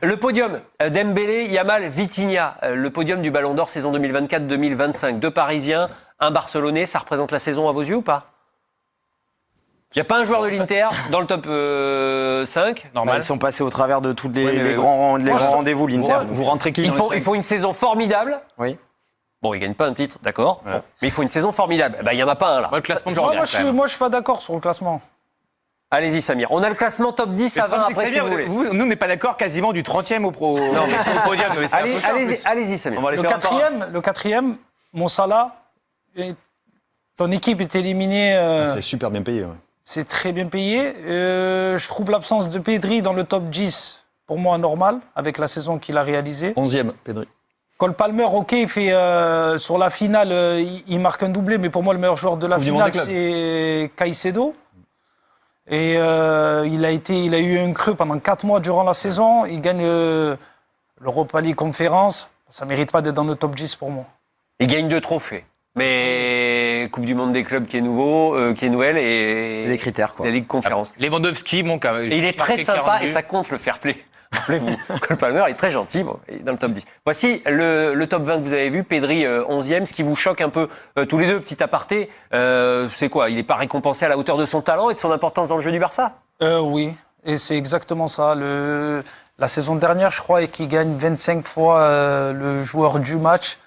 Le podium, Dembélé, Yamal, Vitinha, le podium du Ballon d'Or saison 2024-2025. 2 Parisiens, 1 Barcelonais, ça représente la saison à vos yeux ou pas? Il n'y a pas un joueur de l'Inter dans le top 5. Normal. Ils sont passés au travers de tous les grands rendez-vous, l'Inter. Vous rentrez qui dans Il faut une saison formidable. Oui. Bon, ils ne gagnent pas un titre, d'accord. Ouais. Bon. Mais il faut une saison formidable. Il n'y en a pas un là. Le classement moi, je suis pas d'accord sur le classement. Allez-y, Samir. On a le classement top 10 à 20 après, si vous voulez. Nous, on n'est pas d'accord quasiment du 30e au podium. Allez-y, Samir. On va les faire le quatrième, Mo Salah, ton équipe est éliminée. C'est super bien payé. Ouais. C'est très bien payé. Je trouve l'absence de Pedri dans le top 10, pour moi, normal, avec la saison qu'il a réalisée. 11e, Pedri. Cole Palmer, ok, il fait, sur la finale, il marque un doublé, mais pour moi, le meilleur joueur de la finale, c'est Caicedo. Et il a eu un creux pendant 4 mois durant la saison. Il gagne l'Europa League Conference. Ça ne mérite pas d'être dans le top 10 pour moi. Il gagne 2 trophées. Mais Coupe du Monde des clubs qui est nouvelle et c'est des critères, quoi. La Ligue Conférence. Lewandowski, et il est très sympa et ça compte le fair play. Rappelez-vous, Cole Palmer est très gentil, bon, il est dans le top 10. Voici le top 20 que vous avez vu, Pedri 11e, ce qui vous choque un peu tous les deux, petit aparté, c'est quoi? Il n'est pas récompensé à la hauteur de son talent et de son importance dans le jeu du Barça? Oui, et c'est exactement ça. La saison dernière, je crois, et qu'il gagne 25 fois le joueur du match.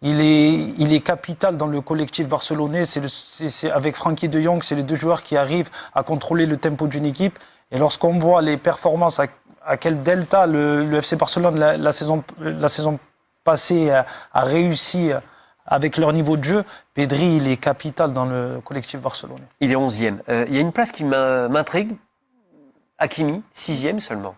Il est capital dans le collectif barcelonais. C'est avec Frenkie de Jong, c'est les 2 joueurs qui arrivent à contrôler le tempo d'une équipe. Et lorsqu'on voit les performances, à quel delta le FC Barcelone, la saison passée, a réussi avec leur niveau de jeu, Pedri, il est capital dans le collectif barcelonais. Il est 11e. Il y a une place qui m'intrigue. Hakimi, 6e seulement.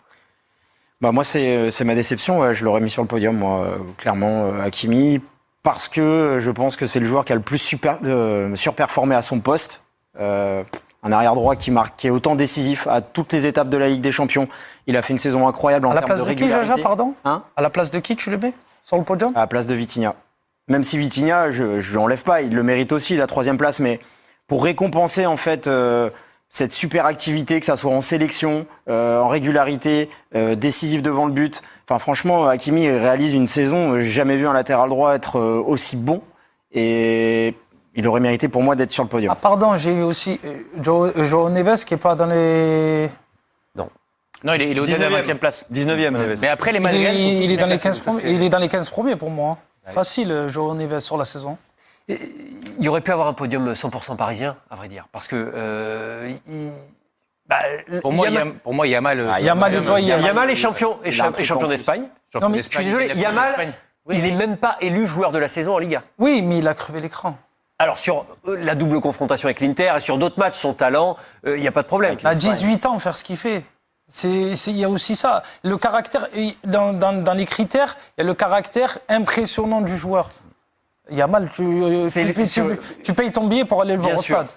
Moi, c'est ma déception. Ouais, je l'aurais mis sur le podium, moi, clairement, Hakimi. Parce que je pense que c'est le joueur qui a le plus surperformé à son poste. Un arrière-droit qui est autant décisif à toutes les étapes de la Ligue des Champions. Il a fait une saison incroyable en termes de régularité. À la place de qui, Jaja, pardon ? À la place de qui tu le mets sur le podium ? À la place de Vitinha. Même si Vitinha, je ne l'enlève pas, il le mérite aussi, la 3e place. Mais pour récompenser en fait cette super activité, que ça soit en sélection, en régularité, décisif devant le but. Enfin, franchement, Hakimi réalise une saison, j'ai jamais vu un latéral droit être aussi bon. Et il aurait mérité pour moi d'être sur le podium. Ah pardon, j'ai eu aussi João Neves qui n'est pas dans les... Non, il est au-delà de la 20e place. 19e, Neves. Mais après, les Madrigal... Il est dans les 15 premiers pour moi. Facile, João Neves sur la saison. Il y aurait pu avoir un podium 100% parisien, à vrai dire. Parce que... Pour moi, Yamal est champion d'Espagne. Non, mais je suis désolé, Yamal, il n'est même pas élu joueur de la saison en Liga. Oui, mais il a crevé l'écran. Alors, sur la double confrontation avec l'Inter et sur d'autres matchs, son talent, il n'y a pas de problème. À 18 ans, faire ce qu'il fait. Il y a aussi ça. Le caractère, dans les critères, il y a le caractère impressionnant du joueur. Yamal, tu payes ton billet pour aller le voir au stade.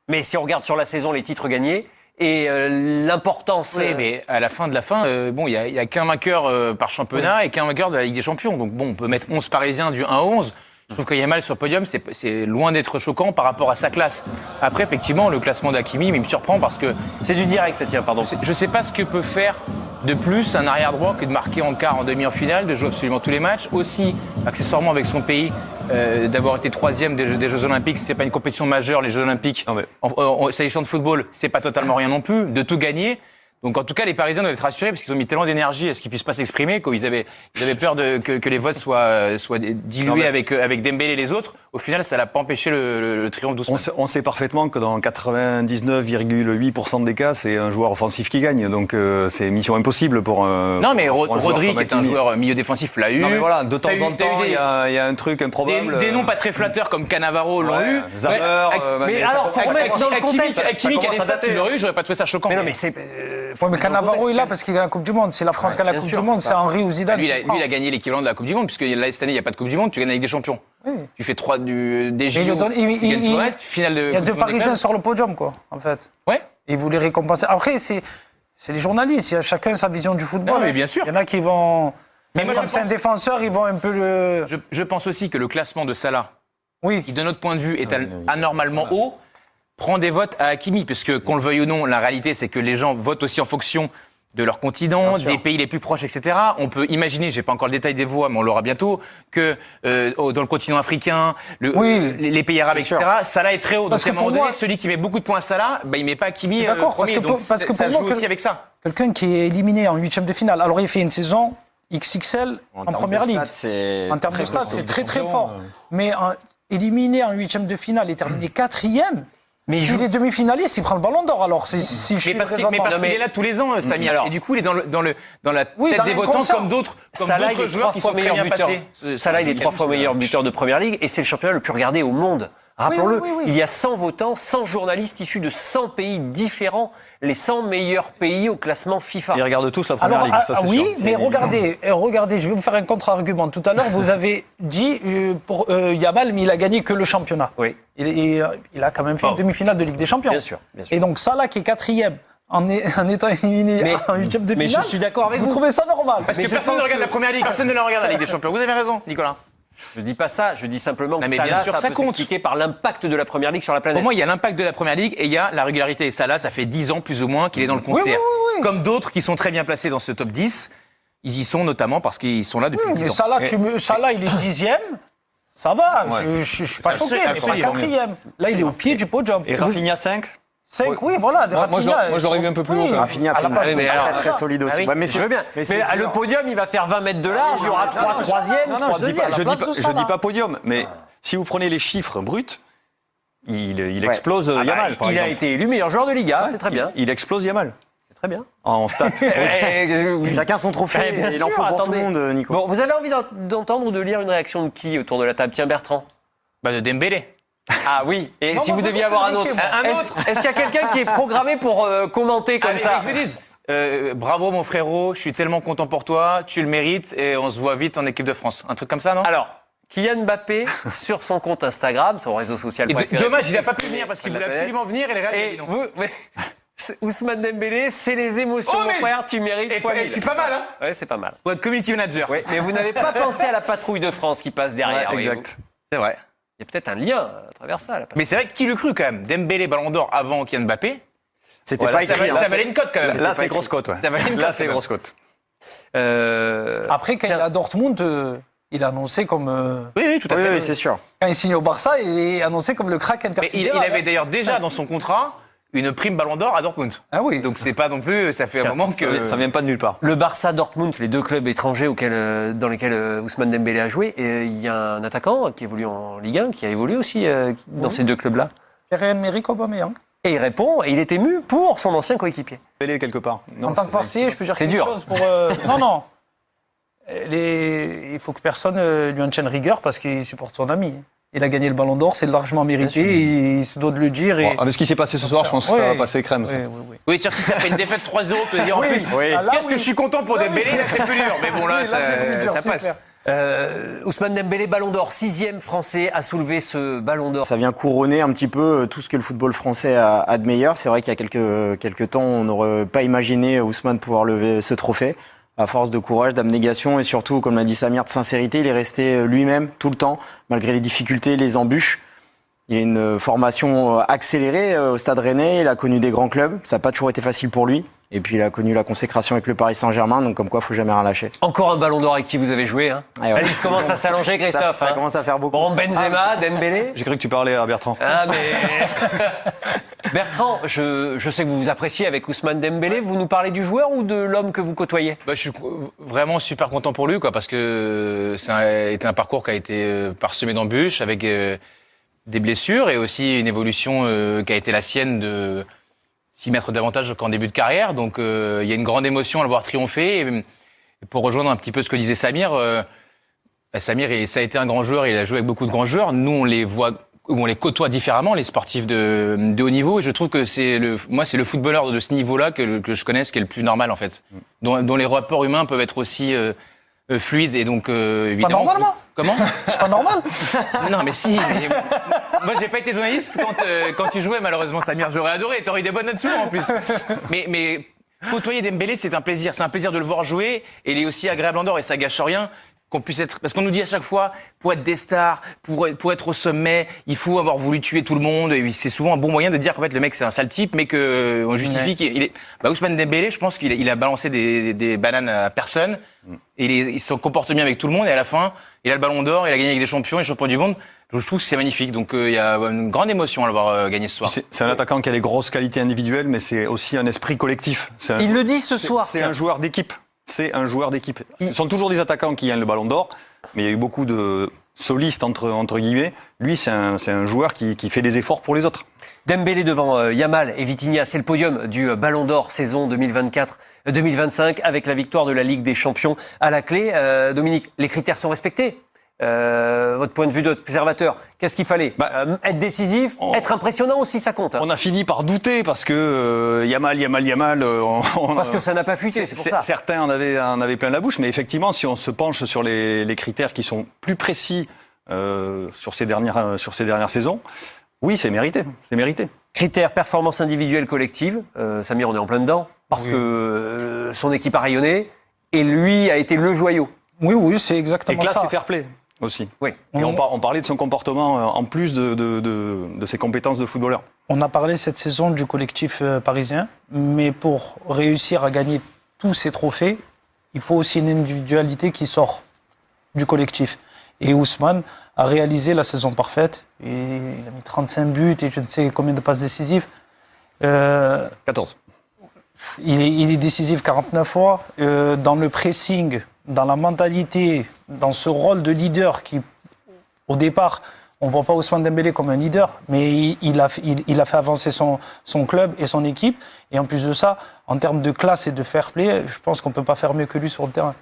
Mais si on regarde sur la saison les titres gagnés, et l'importance... Oui, mais à la fin de la fin, il n'y a qu'un vainqueur par championnat et qu'un vainqueur de la Ligue des Champions. Donc on peut mettre 11 Parisiens du 1 à 11. Je trouve que Yamal sur le podium, c'est loin d'être choquant par rapport à sa classe. Après, effectivement, le classement d'Hakimi, il me surprend parce que... C'est du direct, tiens, pardon. Je ne sais pas ce que peut faire de plus un arrière-droit que de marquer en quart, en demi, en finale, de jouer absolument tous les matchs. Aussi, accessoirement, avec son pays, d'avoir été 3e des Jeux Olympiques. C'est pas une compétition majeure, les Jeux Olympiques. Sélection de football, c'est pas totalement rien non plus. De tout gagner. Donc en tout cas, les Parisiens doivent être rassurés parce qu'ils ont mis tellement d'énergie à ce qu'ils puissent pas s'exprimer qu'ils avaient peur que les votes soient dilués avec Dembélé et les autres. Au final, ça l'a pas empêché le triomphe d'Ousmane. On sait parfaitement que dans 99,8% des cas, c'est un joueur offensif qui gagne. Donc c'est mission impossible pour un... Non, mais Rodri, qui est un joueur milieu défensif, l'a eu. Non, mais voilà, de temps en temps, il y a un truc improbable. Des noms pas très flatteurs comme Cannavaro l'ont eu. Zammer... mais alors, faut remettre dans le contexte. Hakimi qui a des stats, tu l'aurais eu, j'aurais pas trouvé ça choquant. Mais non, mais c'est... mais Cannavaro est là parce qu'il gagne la Coupe du Monde. C'est la France qui a la Coupe du Monde, c'est Henry ou Zidane. Lui, il a gagné l'équivalent de la Coupe du Monde, puisque cette année, il n'y a pas de Coupe du Monde, tu gagnes avec des champions. Oui. Tu fais 3 des JO, tu gagnes tout le reste, finale de... Il y a 2 Parisiens sur le podium, quoi, en fait. Ouais. Et vous les récompensez. Après, c'est les journalistes, il y a chacun sa vision du football. Non, mais bien sûr. Il y en a qui vont... Même comme c'est un défenseur, ils vont un peu le... Je pense aussi que le classement de Salah, qui de notre point de vue est anormalement haut, prend des votes à Hakimi, puisque qu'on le veuille ou non, la réalité c'est que les gens votent aussi en fonction de leur continent, Bien sûr. des pays les plus proches, etc. On peut imaginer, j'ai pas encore le détail des voix, mais on l'aura bientôt, que dans le continent africain, les pays arabes, c'est etc., sûr. Salah est très haut. Parce Donc à un que pour moment donné, moi- celui qui met beaucoup de points à Salah, bah, il met pas Hakimi D'accord, parce premier. que Donc pour- parce que ça pour moi, joue que- aussi avec ça. Quelqu'un qui est éliminé en huitième de finale, alors il fait une saison XXL en termes première de ligue. stats, c'est En termes de très stats, costaud. c'est très très fort. Mais éliminé en huitième de finale et terminé quatrième, Mais s'il est demi-finaliste, il prend le ballon d'or. Alors, si je suis Mais parce raisonnement. qu'il est là tous les ans, Samir. Alors- Et du coup, il est dans la Oui, tête dans des votants l'inconscient. comme d'autres Salah, il est joueurs 3 qui fois sont très meilleur bien buteur. passés. Salah, il est 3 fois meilleur buteur de première ligue et c'est le championnat le plus regardé au monde. Rappelons-le, oui, oui. il y a 100 votants, 100 journalistes issus de 100 pays différents, les 100 meilleurs pays au classement FIFA. Ils regardent tous la première Alors, ligue, ça c'est oui, sûr. mais regardez, je vais vous faire un contre-argument. Tout à l'heure, vous avez dit pour Yamal, mais il a gagné que le championnat. Oui, Il a quand même fait une demi-finale de Ligue des Champions. bien sûr. Bien sûr. Et donc Salah qui est quatrième en étant éliminé Mais- en huitième de mais finale. je suis d'accord avec vous. Trouvez ça normal? Parce Mais que je personne ne pense regarde que- la première ligue, personne ne la regarde la Ligue des Champions. Vous avez raison, Nicolas. Je dis pas ça, je dis simplement que Non, mais bien Salah, sûr, ça ça peut compte. s'expliquer par l'impact de la première ligue sur la planète. Pour moi, il y a l'impact de la première ligue et il y a la régularité. Et Salah, ça fait 10 ans plus ou moins qu'il est dans le concert. oui. Comme d'autres qui sont très bien placés dans ce top 10, ils y sont notamment parce qu'ils sont là depuis Oui, 10 mais ans. Salah, il est dixième. Ça va, Ouais. je suis pas choqué, mais pas absolument. quatrième. Là, il est au pied du podium. Et Rafinha 5 5, oui, voilà. Moi, je l'aurais vu un peu plus haut, quand même. Rafinha fait une place, saison mais alors- très très solide aussi. Ah oui. Ouais, mais Je veux bien. Mais, c'est le dur. podium, il va faire 20 mètres de large, il y aura 3 troisièmes, Non, 3 je dis deuxièmes. pas, place de Salah. podium, mais si vous prenez les chiffres bruts, il Ouais. explose Ah bah, Yamal, par il a exemple. été élu meilleur joueur de Liga, c'est très bien. Il explose Yamal C'est très bien. en stats. Chacun son trophée, Eh, bien et il en sûr, faut pour attendez. tout le monde, Nico. Bon, vous avez envie d'entendre ou de lire une réaction de qui autour de la table? Tiens, Bertrand. Bah, de Dembélé. Ah oui, et Non, si moi, vous moi, deviez c'est avoir un Enrique, autre. moi. Un Est-ce- autre Est-ce qu'il y a quelqu'un qui est programmé pour commenter comme Allez, ça? je vous dis, bravo mon frérot, je suis tellement content pour toi, tu le mérites et on se voit vite en équipe de France. Un truc comme ça, non? Alors, Kylian Mbappé, sur son compte Instagram, son réseau social Et préféré. dommage, il n'a pour pas pu venir parce qu'il s'exprimer voulait de la absolument venir et les Real, il a planète. dit Et non. vous, mais, Ousmane Dembélé, c'est les émotions, Oh, mon mais- frère, tu mérites Et fois je 1000. suis pas mal, hein? Ouais, c'est pas mal. Pour être community manager. Ouais, mais vous n'avez pas pensé à la patrouille de France qui passe derrière. Ouais, voyez-vous. exact. C'est vrai. Il y a peut-être un lien à travers ça. La patrouille. Mais c'est vrai que qui le cru quand même? Dembélé, Ballon d'Or avant Kylian Mbappé. C'était Voilà, pas Ça, écrit. ça hein. valait une cote quand même. Là, c'est grosse cote. Ouais. Ça valait une Là, cote, c'est quand même. grosse cote. Après, quand Tiens. il est à Dortmund, il est annoncé comme. Oui, tout à Oui, fait. oui, c'est sûr. Quand il signe au Barça, il est annoncé comme le crack Mais il intersidéral. avait d'ailleurs déjà dans son contrat une prime Ballon d'Or à Dortmund. Ah oui. Donc c'est pas non plus, ça fait un moment que. Ça vient pas de nulle part. Le Barça, Dortmund, les deux clubs étrangers dans lesquels Ousmane Dembélé a joué, et il y a un attaquant qui évolue en Ligue 1, qui a évolué aussi dans ces deux clubs-là. Pierre-Emerick Aubameyang. Et il répond, et il est ému pour son ancien coéquipier. Dembélé quelque part. Non, En tant que c'est- Marseillais, je peux dire c'est quelque dur. chose pour. Non, non. Il faut que personne lui en tienne rigueur parce qu'il supporte son ami. Il a gagné le Ballon d'Or, c'est largement mérité. Et il se doit de le dire. Et... Bon, avec ce qui s'est passé ce soir, je pense que ça va passer crème. Ça. Oui. Oui, surtout si ça fait une défaite 3-0, tu peux dire en Oui. plus. Oui. Ah, là, Qu'est-ce oui. que je suis content pour Dembélé, là c'est plus dur. Mais bon, là, Oui, là, c'est plus dur, ça c'est passe. clair. Ousmane Dembélé, Ballon d'Or, 6e français à soulever ce Ballon d'Or. Ça vient couronner un petit peu tout ce que le football français a de meilleur. C'est vrai qu'il y a quelques temps, on n'aurait pas imaginé Ousmane pouvoir lever ce trophée. À force de courage, d'abnégation et surtout, comme l'a dit Samir, de sincérité, il est resté lui-même tout le temps, malgré les difficultés, les embûches. Il a une formation accélérée au Stade Rennais, il a connu des grands clubs, ça n'a pas toujours été facile pour lui. Et puis il a connu la consécration avec le Paris Saint-Germain, donc comme quoi il ne faut jamais rien lâcher. Encore un Ballon d'Or avec qui vous avez joué. Hein. Et ouais. La liste commence à s'allonger, Christophe. Ça hein. commence à faire beaucoup. Bon, Benzema, Dembélé. J'ai cru que tu parlais à Bertrand. Ah, mais... Bertrand, je sais que vous vous appréciez avec Ousmane Dembélé. Vous nous parlez du joueur ou de l'homme que vous côtoyez? Bah, je suis vraiment super content pour lui, quoi, parce que ça a été un parcours qui a été parsemé d'embûches, avec des blessures et aussi une évolution qui a été la sienne de s'y mettre davantage qu'en début de carrière. Donc il y a une grande émotion à le voir triompher. Et pour rejoindre un petit peu ce que disait Samir, Samir, ça a été un grand joueur, il a joué avec beaucoup de grands joueurs. Nous, on les voit, on les côtoie différemment, les sportifs de haut niveau. Et je trouve que c'est le footballeur de ce niveau-là que je connaisse qui est le plus normal, en fait. Dont les rapports humains peuvent être aussi fluides. Et donc, évidemment. normal, moi. Comment? C'est pas normal. Non, mais si. Moi, j'ai pas été journaliste quand tu jouais, malheureusement, Samir. J'aurais adoré. T'aurais eu des bonnes notes souvent, en plus. Mais côtoyer Dembélé, c'est un plaisir. C'est un plaisir de le voir jouer. Et il est aussi agréable en dehors et ça gâche rien. qu'on puisse être... Parce qu'on nous dit à chaque fois, pour être des stars, pour être au sommet, il faut avoir voulu tuer tout le monde. Et c'est souvent un bon moyen de dire qu'en fait, le mec, c'est un sale type, mais qu'on justifie qu'il est... Ousmane Dembélé, je pense qu'il a balancé des bananes à personne. Et il se comporte bien avec tout le monde. Et à la fin, il a le ballon d'or, il a gagné avec les champions et les champions du monde. Donc, je trouve que c'est magnifique. Donc, il y a une grande émotion à l'avoir gagné ce soir. C'est un attaquant qui a les grosses qualités individuelles, mais c'est aussi un esprit collectif. Il le dit ce soir. C'est un joueur d'équipe. Ce sont toujours des attaquants qui gagnent le ballon d'or, mais il y a eu beaucoup de solistes, entre guillemets. Lui, c'est un joueur qui fait des efforts pour les autres. Dembélé devant Yamal et Vitinha, c'est le podium du Ballon d'Or saison 2024-2025 avec la victoire de la Ligue des Champions à la clé. Dominique, les critères sont respectés. Votre point de vue d'observateur, qu'est-ce qu'il fallait être décisif, être impressionnant aussi, ça compte. On a fini par douter parce que Yamal. Parce que ça n'a pas fuité, c'est pour ça. Certains en avaient plein la bouche, mais effectivement, si on se penche sur les critères qui sont plus précis sur ces dernières saisons, oui, c'est mérité. Critères, performance individuelle collective. Samir, on est en plein dedans parce que son équipe a rayonné et lui a été le joyau. Oui, c'est exactement ça. Et classe et fair play aussi. Oui. Et on parlait de son comportement en plus de ses compétences de footballeur. On a parlé cette saison du collectif parisien, mais pour réussir à gagner tous ces trophées, il faut aussi une individualité qui sort du collectif. Et Ousmane a réalisé la saison parfaite. Et il a mis 35 buts et je ne sais combien de passes décisives. 14. Il est décisif 49 fois. Dans le pressing, dans la mentalité, dans ce rôle de leader qui, au départ, on ne voit pas Ousmane Dembélé comme un leader, mais il a fait avancer son club et son équipe. Et en plus de ça, en termes de classe et de fair play, je pense qu'on ne peut pas faire mieux que lui sur le terrain.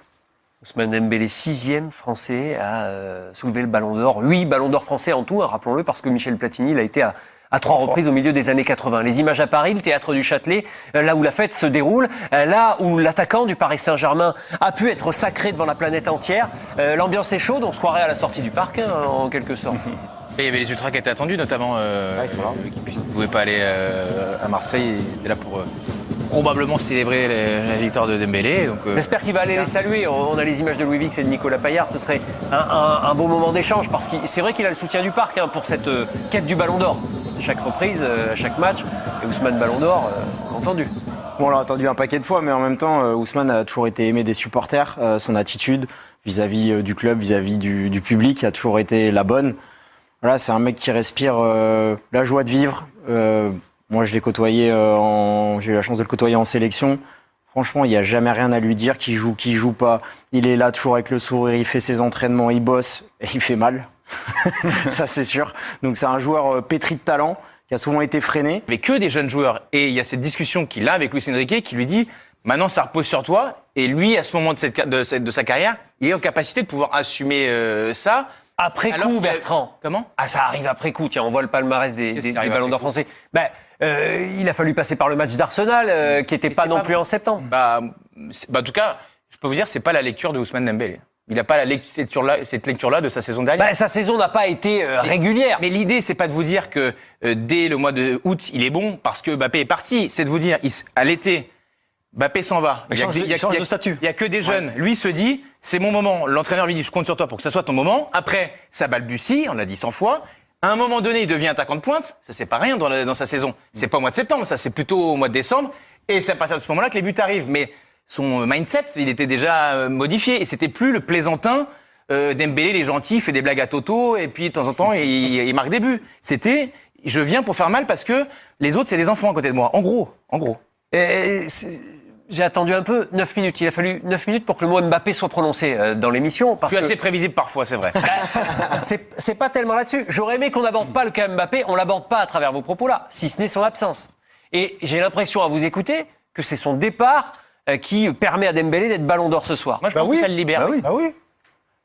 Ousmane Dembélé, 6e français à soulever le Ballon d'Or. 8 Ballons d'Or français en tout, rappelons-le, parce que Michel Platini, il a été à 3 reprises au milieu des années 80. Les images à Paris, le théâtre du Châtelet, là où la fête se déroule, là où l'attaquant du Paris Saint-Germain a pu être sacré devant la planète entière. L'ambiance est chaude, on se croirait à la sortie du parc, en quelque sorte. Et il y avait les ultras qui étaient attendus, notamment qui ne pouvaient pas aller à Marseille. Ils étaient là pour probablement célébrer la victoire de Dembélé. J'espère qu'il va aller les saluer. On a les images de Louis Vix et de Nicolas Paillard. Ce serait un beau moment d'échange parce que c'est vrai qu'il a le soutien du parc pour cette quête du Ballon d'Or. Chaque reprise, chaque match, et Ousmane Ballon d'Or, entendu. Bon, on l'a entendu un paquet de fois, mais en même temps, Ousmane a toujours été aimé des supporters. Son attitude vis-à-vis du club, vis-à-vis du public a toujours été la bonne. Voilà, c'est un mec qui respire la joie de vivre. Moi, je l'ai côtoyé, j'ai eu la chance de le côtoyer en sélection. Franchement, il n'y a jamais rien à lui dire, qu'il joue pas. Il est là toujours avec le sourire, il fait ses entraînements, il bosse et il fait mal. Ça, c'est sûr. Donc, c'est un joueur pétri de talent qui a souvent été freiné. Il n'y avait que des jeunes joueurs. Et il y a cette discussion qu'il a avec Luis Enrique qui lui dit « Maintenant, ça repose sur toi. » Et lui, à ce moment de sa carrière, il est en capacité de pouvoir assumer ça. Après coup, Bertrand. Comment ? Ça arrive après coup. Tiens, on voit le palmarès des Ballons d'Or français. Il a fallu passer par le match d'Arsenal, qui n'était pas non plus en septembre. En tout cas, je peux vous dire, c'est pas la lecture de Ousmane Dembélé. Il n'a pas cette lecture-là de sa saison dernière. Sa saison n'a pas été régulière. Mais l'idée, c'est pas de vous dire que dès le mois d'août, il est bon parce que Mbappé est parti. C'est de vous dire, à l'été, Mbappé s'en va. Il change de statut. Il n'y a que des jeunes. Ouais. Lui se dit, c'est mon moment. L'entraîneur lui dit, je compte sur toi pour que ça soit ton moment. Après, ça balbutie, on l'a dit 100 fois. À un moment donné, il devient attaquant de pointe. Ça, c'est pas rien dans sa saison. C'est pas au mois de septembre, ça, c'est plutôt au mois de décembre. Et c'est à partir de ce moment-là que les buts arrivent. Mais son mindset, il était déjà modifié. Et c'était plus le plaisantin Dembélé, les gentils, fait des blagues à Toto. Et puis, de temps en temps, il marque des buts. C'était, je viens pour faire mal parce que les autres, c'est des enfants à côté de moi. En gros. J'ai attendu un peu, 9 minutes. Il a fallu 9 minutes pour que le mot Mbappé soit prononcé dans l'émission. C'est assez prévisible parfois, c'est vrai. C'est pas tellement là-dessus. J'aurais aimé qu'on n'aborde pas le cas Mbappé. On l'aborde pas à travers vos propos-là, si ce n'est son absence. Et j'ai l'impression, à vous écouter, que c'est son départ qui permet à Dembélé d'être Ballon d'Or ce soir. Moi, je pense que ça le libère. Bah oui.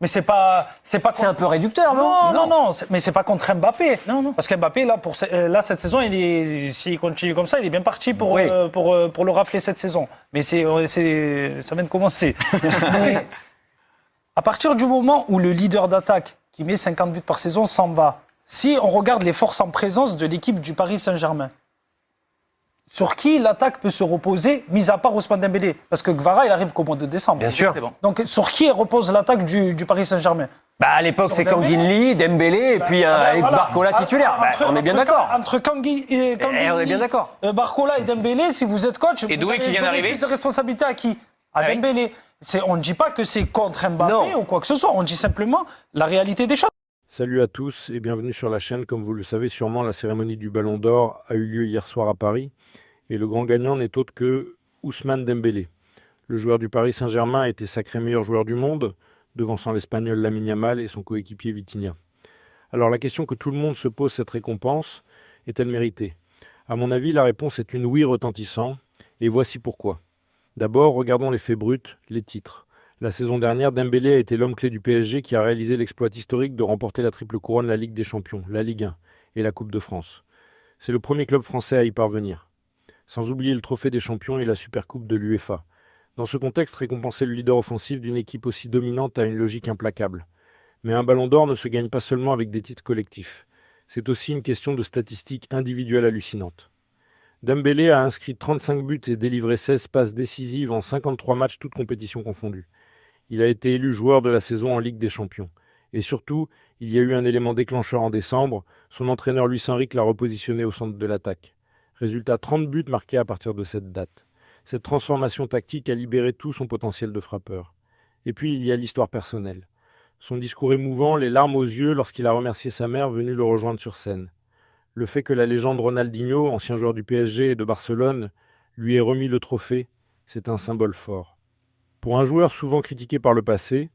Mais c'est un peu réducteur, non. Mais c'est pas contre Mbappé. Non. Parce qu'Mbappé, là, cette saison, s'il continue comme ça, il est bien parti pour le rafler cette saison. Mais ça vient de commencer. Mais à partir du moment où le leader d'attaque, qui met 50 buts par saison, s'en va, si on regarde les forces en présence de l'équipe du Paris Saint-Germain, sur qui l'attaque peut se reposer, mis à part Ousmane Dembélé. Parce que Kvara, il arrive qu'au mois de décembre. Bien sûr. C'est bon. Donc, sur qui repose l'attaque du Paris Saint-Germain? Bah, à l'époque, c'est Sur Dembélé. Kanguinli, Dembélé, et puis voilà. Barcola titulaire. Bah, on est bien d'accord. Entre Kangui et Kanguinli, on est bien d'accord. Barcola et Dembélé, si vous êtes coach, Et vous Doué allez qui vient donner d'arriver. plus de responsabilité à qui? À Ah oui. Dembélé. On ne dit pas que c'est contre Mbappé Non. ou quoi que ce soit. On dit simplement la réalité des choses. Salut à tous et bienvenue sur la chaîne. Comme vous le savez sûrement, la cérémonie du Ballon d'Or a eu lieu hier soir à Paris. Et le grand gagnant n'est autre que Ousmane Dembélé. Le joueur du Paris Saint-Germain a été sacré meilleur joueur du monde, devançant l'Espagnol Lamine Yamal et son coéquipier Vitinha. Alors la question que tout le monde se pose, cette récompense, est-elle méritée? À mon avis, la réponse est une oui retentissant, et voici pourquoi. D'abord, regardons les faits bruts, les titres. La saison dernière, Dembélé a été l'homme clé du PSG qui a réalisé l'exploit historique de remporter la triple couronne de la Ligue des Champions, la Ligue 1 et la Coupe de France. C'est le premier club français à y parvenir. Sans oublier le trophée des champions et la Supercoupe de l'UEFA. Dans ce contexte, récompenser le leader offensif d'une équipe aussi dominante a une logique implacable. Mais un ballon d'or ne se gagne pas seulement avec des titres collectifs. C'est aussi une question de statistiques individuelles hallucinantes. Dembélé a inscrit 35 buts et délivré 16 passes décisives en 53 matchs, toutes compétitions confondues. Il a été élu joueur de la saison en Ligue des Champions. Et surtout, il y a eu un élément déclencheur en décembre. Son entraîneur Luis Enrique l'a repositionné au centre de l'attaque. Résultat, 30 buts marqués à partir de cette date. Cette transformation tactique a libéré tout son potentiel de frappeur. Et puis, il y a l'histoire personnelle. Son discours émouvant, les larmes aux yeux lorsqu'il a remercié sa mère venue le rejoindre sur scène. Le fait que la légende Ronaldinho, ancien joueur du PSG et de Barcelone, lui ait remis le trophée, c'est un symbole fort. Pour un joueur souvent critiqué par le passé,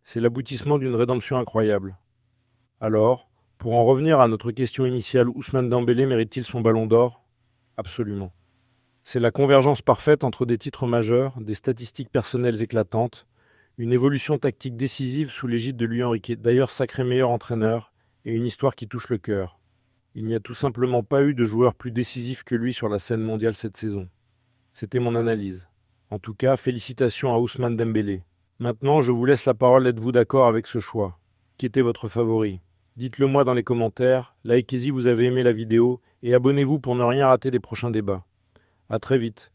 c'est l'aboutissement d'une rédemption incroyable. Alors, pour en revenir à notre question initiale, Ousmane Dembélé mérite-t-il son ballon d'or? Absolument. C'est la convergence parfaite entre des titres majeurs, des statistiques personnelles éclatantes, une évolution tactique décisive sous l'égide de Luis Enrique, d'ailleurs sacré meilleur entraîneur, et une histoire qui touche le cœur. Il n'y a tout simplement pas eu de joueur plus décisif que lui sur la scène mondiale cette saison. C'était mon analyse. En tout cas, félicitations à Ousmane Dembélé. Maintenant, je vous laisse la parole, êtes-vous d'accord avec ce choix? Qui était votre favori? Dites-le moi dans les commentaires, likez si vous avez aimé la vidéo, et abonnez-vous pour ne rien rater des prochains débats. À très vite.